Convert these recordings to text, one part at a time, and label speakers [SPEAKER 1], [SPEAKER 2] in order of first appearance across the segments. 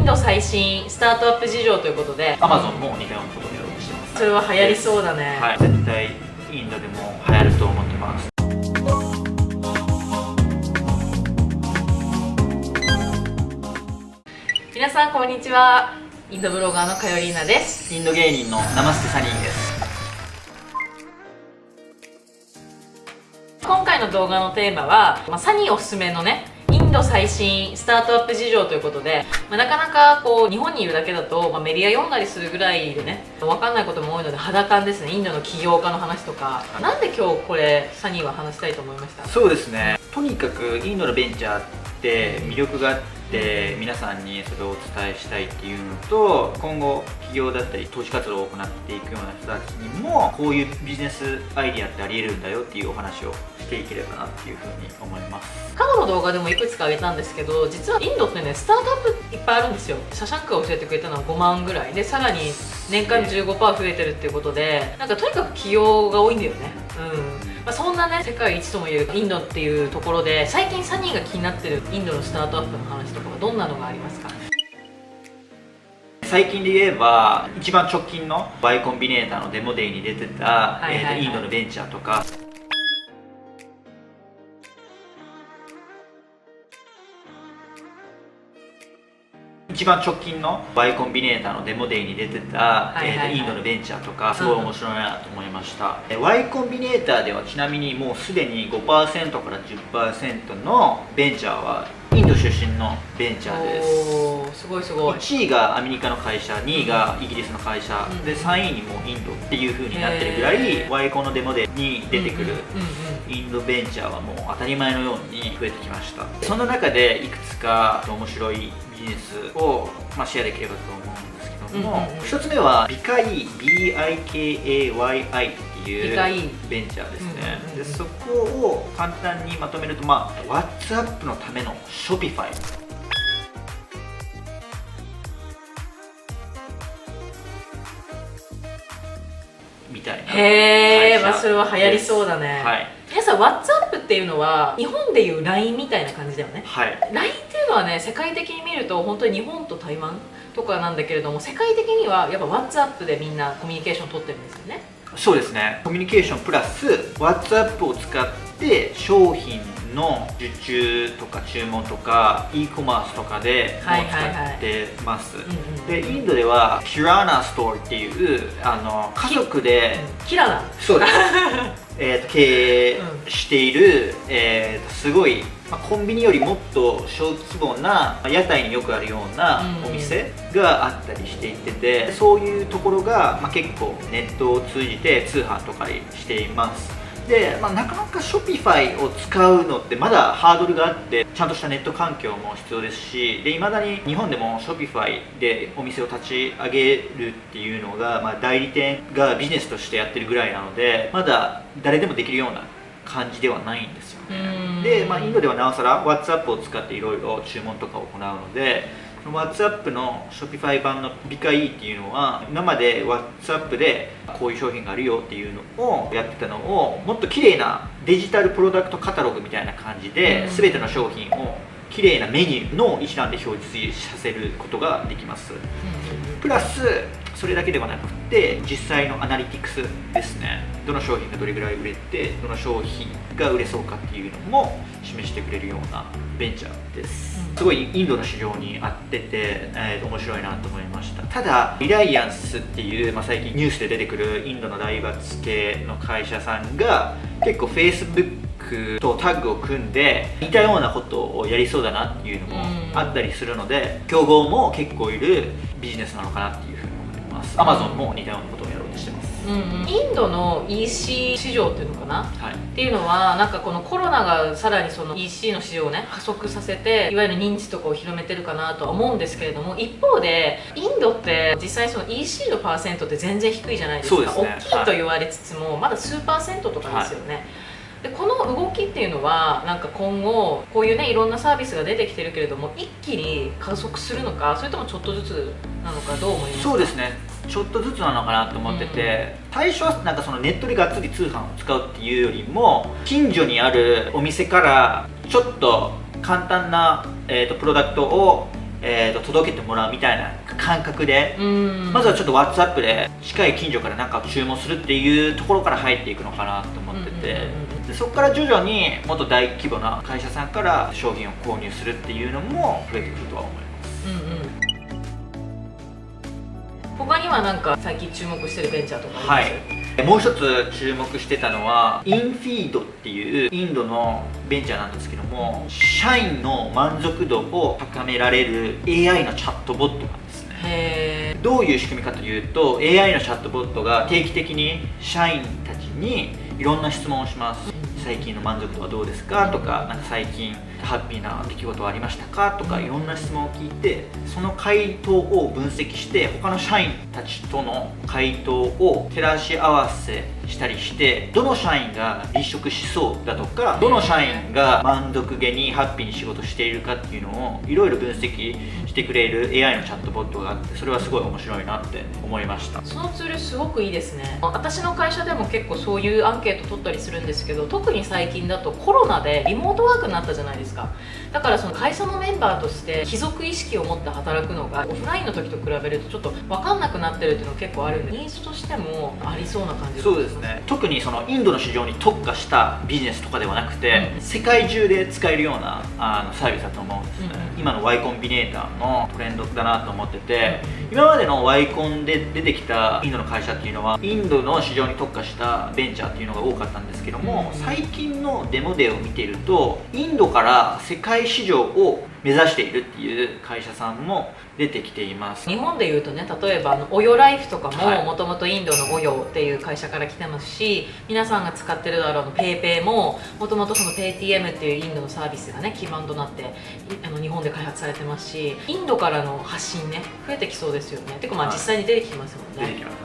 [SPEAKER 1] ド最新スタートアップ事情ということで
[SPEAKER 2] Amazon も似たようなことをやろうとしてます。
[SPEAKER 1] それは流行りそうだね。
[SPEAKER 2] はい、絶対インドでも流行ると思ってます。
[SPEAKER 1] 皆さんこんにちは。インドブロガーのカヨリーナです。
[SPEAKER 2] インド芸人のナマステサニーです。
[SPEAKER 1] 今回の動画のテーマは、サニーおすすめのねインド最新スタートアップ事情ということで、なかなかこう日本にいるだけだと、メディア読んだりするぐらいでね分かんないことも多いので肌感ですね。インドの起業家の話とか、なんで今日これサニーは話したいと思いました？
[SPEAKER 2] そうですね、とにかくインドのベンチャーって魅力があって、皆さんにそれをお伝えしたいっていうのと、今後起業だったり投資活動を行っていくような人たちにもこういうビジネスアイディアってあり得るんだよっていうお話をしていければなっていうふうに思います。
[SPEAKER 1] 過去の動画でもいくつか挙げたんですけど、実はインドってねスタートアップいっぱいあるんですよ。シャシャンクが教えてくれたのは5万ぐらいで、さらに年間 15% 増えてるっていうことで、なんかとにかく起業が多いんだよね。そんなね世界一ともいえるインドっていうところで、最近サニーが気になってるインドのスタートアップの話とかはどんなのがありますか？
[SPEAKER 2] 最近で言えば一番直近の Y コンビネーターのデモデイに出てたインドのベンチャーとか、一番直近の Y コンビネーターのデモデイに出てたインドのベンチャーとかすごい面白いなと思いました。Y コンビネーターではちなみにもうすでに 5% から 10% のベンチャーはインド出身のベンチャーです。
[SPEAKER 1] すごいすごい。
[SPEAKER 2] 1位がアメリカの会社、2位がイギリスの会社、で3位にもインドっていう風になってるぐらい、Y コンのデモデに出てくるインドベンチャーはもう当たり前のように増えてきました。そんな中でいくつか面白いビジネスを、シェアできればと思うんですけども、1つ目はビカイ BIKAYI っていうベンチャーですね。でそこを簡単にまとめると、WhatsApp のための Shopifyみたいな会社。
[SPEAKER 1] へえ、それは流行りそうだね。
[SPEAKER 2] はい、
[SPEAKER 1] 皆さん WhatsApp っていうのは日本でいう LINE みたいな感じだよね。
[SPEAKER 2] はい、
[SPEAKER 1] LINE っていうのはね世界的に見ると本当に日本と台湾とかなんだけれども、世界的にはやっぱ WhatsApp でみんなコミュニケーションを取ってるんですよね。
[SPEAKER 2] そうですね、コミュニケーションプラス WhatsApp を使って商品の受注とか注文とか e コマースとかでも使ってます。でインドではキラーナストアっていう家族で
[SPEAKER 1] キラナ
[SPEAKER 2] そうです経営している、すごい、コンビニよりもっと小規模な屋台によくあるようなお店があったりしていて、そういうところが、結構ネットを通じて通販とかにしています。で、なかなか Shopify を使うのってまだハードルがあって、ちゃんとしたネット環境も必要ですし、で未だに日本でも Shopify でお店を立ち上げるっていうのが、代理店がビジネスとしてやってるぐらいなので、まだ誰でもできるような感じではないんですよね。で、インドではなおさら WhatsApp を使っていろいろ注文とかを行うので、WhatsApp の Shopify 版のビカイっていうのは、今まで WhatsApp でこういう商品があるよっていうのをやってたのを、もっと綺麗なデジタルプロダクトカタログみたいな感じで全ての商品を綺麗なメニューの一覧で表示させることができます。プラスそれだけではなくて、実際のアナリティクスですね。どの商品がどれぐらい売れて、どの商品が売れそうかっていうのも示してくれるようなベンチャーです。すごいインドの市場に合ってて、面白いなと思いました。ただリライアンスっていう、最近ニュースで出てくるインドの財閥系の会社さんが結構 Facebook とタッグを組んで似たようなことをやりそうだなっていうのもあったりするので、競合も結構いるビジネスなのかなっていうふうに思います。 Amazon も似たようなことをやろうとしてます。
[SPEAKER 1] インドの EC 市場っていうのかな、っていうのはなんかこのコロナがさらにその EC の市場をね加速させて、いわゆる認知とかを広めてるかなとは思うんですけれども、一方でインドって実際その EC のパーセントって全然低いじゃないですか。大きいと言われつつもまだ数パーセントとかですよね。でこの動きっていうのはなんか今後こういうねいろんなサービスが出てきてるけれども、一気に加速するのか、それともちょっとずつなのか、どう思いますか？そうですね、
[SPEAKER 2] ちょっとずつなのかなと思ってて、最初はなんかそのネットでがっつり通販を使うっていうよりも、近所にあるお店からちょっと簡単な、プロダクトを届けてもらうみたいな感覚で、まずはちょっと WhatsApp で近い近所から何か注文するっていうところから入っていくのかなと思ってて、でそこから徐々にもっと大規模な会社さんから商品を購入するっていうのも増えてくるとは思います。
[SPEAKER 1] 他には何か最近注目してるベンチャーとかあります？
[SPEAKER 2] もう一つ注目してたのはインフィードっていうインドのベンチャーなんですけども、社員の満足度を高められる AI のチャットボットなんですね。どういう仕組みかというと、 AI のチャットボットが定期的に社員たちにいろんな質問をします。最近の満足度はどうですかとか、なんか最近ハッピーな出来事はありましたかとか、いろんな質問を聞いて、その回答を分析して他の社員たちとの回答を照らし合わせしたりして、どの社員が離職しそうだとか、どの社員が満足げにハッピーに仕事しているかっていうのをいろいろ分析してくれる AI のチャットボットがあって、それはすごい面白いなって思いました。
[SPEAKER 1] そのツールすごくいいですね。私の会社でも結構そういうアンケート取ったりするんですけど、特に最近だとコロナでリモートワークになったじゃないですか。だからその会社のメンバーとして帰属意識を持って働くのがオフラインの時と比べるとちょっと分かんなくなってるっていうのが結構あるんで、ニーズとしてもありそうな感じ。
[SPEAKER 2] そうですね。特にそのインドの市場に特化したビジネスとかではなくて、世界中で使えるようなサービスだと思うんですね。今の Y コンビネーターのトレンドだなと思ってて、今までの Y コンで出てきたインドの会社っていうのはインドの市場に特化したベンチャーっていうのが多かったんですけども、最近のデモデーを見ているとインドから世界市場を目指しているっていう会社さんも出てきています。
[SPEAKER 1] 日本でいうとね、例えばオヨライフとかももともとインドのオヨっていう会社から来てますし、皆さんが使ってるだろうのペイペイももともとその PayTM っていうインドのサービスがね基盤となって日本で開発されてますし、インドからの発信ね増えてきそうですよね。てかまあ実際に出てきますもんね。
[SPEAKER 2] 出てきます。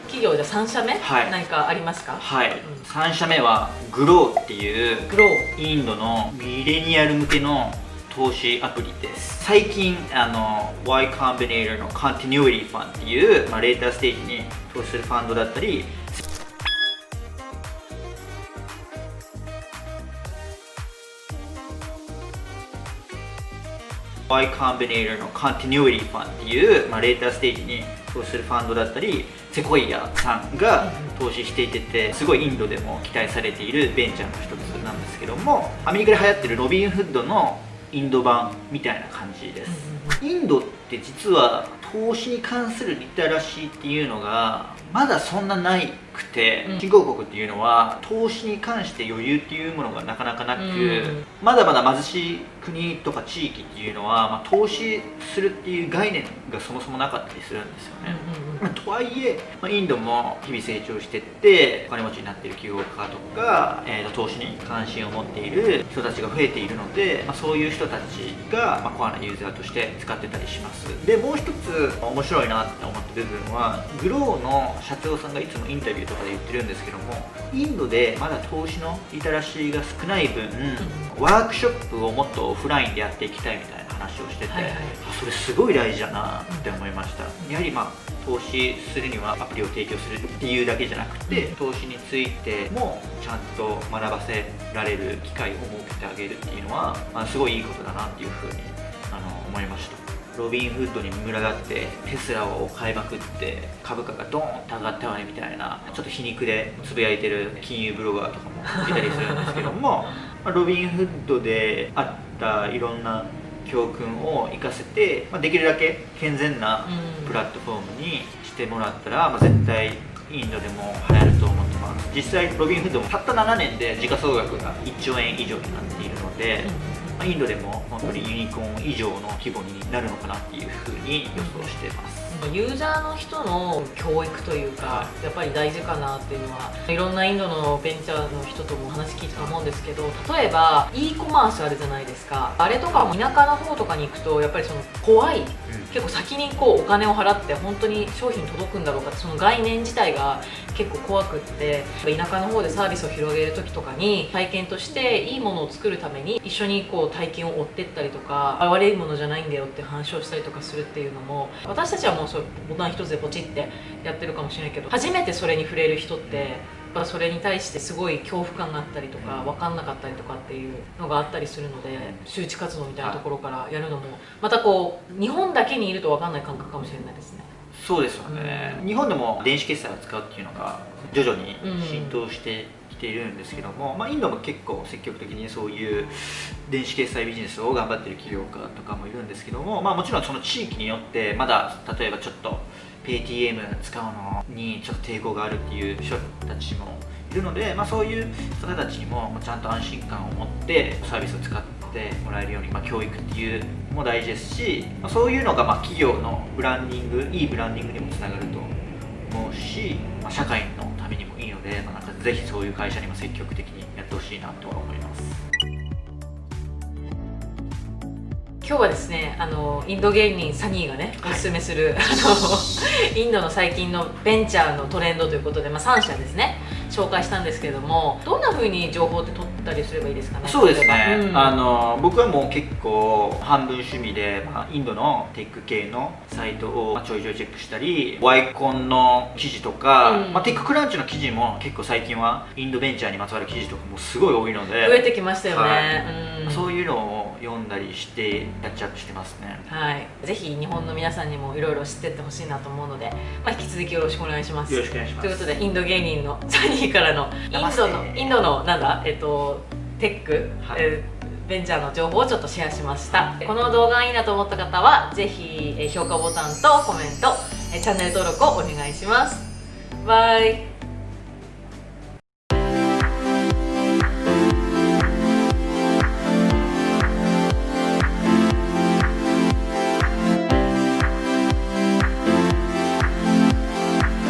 [SPEAKER 1] 企業で3社目、何かありますか？3
[SPEAKER 2] 社目はグローっていうインドのミレニアル向けの投資アプリです。最近Y Combinator の Continuity Fund っていう、レーターステージに投資するファンドだったり、Y Combinator の Continuity Fund っていう、レーターステージに投資するファンドだったり、セコイアさんが投資していて、すごいインドでも期待されているベンチャーの一つなんですけども、アメリカで流行ってるロビンフッドのインド版みたいな感じです。インドって実は投資に関するリテラシーっていうのがまだそんなないくて、新興国っていうのは投資に関して余裕っていうものがなかなかなく、まだまだ貧しい国とか地域っていうのは、投資するっていう概念がそもそもなかったりするんですよね。とはいえ、インドも日々成長していってお金持ちになっている起業家とか、投資に関心を持っている人たちが増えているので、そういう人たちが、コアなユーザーとして使ってたりします。でもう一つ面白いなって思った部分は、グローの社長さんがいつもインタビューとかで言ってるんですけども、インドでまだ投資のリテラシーが少ない分、ワークショップをもっとオフラインでやっていきたいみたいな話をしてて、それすごい大事だなって思いました。やはり投資するにはアプリを提供するっていうだけじゃなくて、投資についてもちゃんと学ばせられる機会を設けてあげるっていうのは、すごいいいことだなっていうふうに思いました。ロビンフッドに群がってテスラを買いまくって株価がドーンと上がったわねみたいな、ちょっと皮肉でつぶやいてる金融ブロガーとかもいたりするんですけどもロビンフッドであったいろんな教訓を生かせて、できるだけ健全なプラットフォームにしてもらったら、絶対インドでも流行ると思ってます。実際ロビンフッドもたった7年で時価総額が1兆円以上になっているので、インドでも本当にユニコーン以上の規模になるのかなっていうふうに予想しています。
[SPEAKER 1] ユーザーの人の教育というか、やっぱり大事かなっていうのは、いろんなインドのベンチャーの人とも話聞いたと思うんですけど、例えば e コマースあるじゃないですか。あれとかも田舎の方とかに行くとやっぱりその怖い、結構先にお金を払って本当に商品届くんだろうかって、その概念自体が結構怖くって、田舎の方でサービスを広げる時とかに体験としていいものを作るために一緒に体験を追ってったりとか、悪いものじゃないんだよって話をしたりとかするっていうのも、私たちはもうそれボタン一つでポチってやってるかもしれないけど、初めてそれに触れる人ってぱそれに対してすごい恐怖感があったりとか分かんなかったりとかっていうのがあったりするので、周知活動みたいなところからやるのもまたこう日本だけにいると分かんない感覚かもしれないですね。
[SPEAKER 2] そうですよね、日本でも電子決済を使うっていうのが徐々に浸透してきているんですけども、インドも結構積極的にそういう電子決済ビジネスを頑張っている企業家とかもいるんですけども、もちろんその地域によってまだ例えばちょっと PayTM 使うのにちょっと抵抗があるっていう人たちもいるので、そういう方たちにもちゃんと安心感を持ってサービスを使ってもらえるように、教育っていうのも大事ですし、そういうのが企業のブランディング、いいブランディングにもつながると思うし、社会のためにもいいので、ぜひそういう会社にも積極的にやってほしいなとは思います。
[SPEAKER 1] 今日はですね、インド芸人サニーがねおすすめする、インドの最近のベンチャーのトレンドということで、3社ですね紹介したんですけれども、どんな風に情報って取ったりすればいいですかね。
[SPEAKER 2] そうですね、僕はもう結構半分趣味で、インドのテック系のサイトをちょいちょいチェックしたり、ワイコンの記事とか、テッククランチの記事も結構最近はインドベンチャーにまつわる記事とかもすごい多いので
[SPEAKER 1] 増えてきましたよね、
[SPEAKER 2] そういうのを読んだりしてキャッチアップしてますね。
[SPEAKER 1] はい、ぜひ日本の皆さんにもいろいろ知ってってほしいなと思うので、引き続きよろしくお願いします。
[SPEAKER 2] よろしくお願いします。
[SPEAKER 1] ということでインド芸人のサニーからのインドのなんだテック、ベンチャーの情報をちょっとシェアしました。この動画がいいなと思った方はぜひ評価ボタンとコメント、チャンネル登録をお願いします。バイ。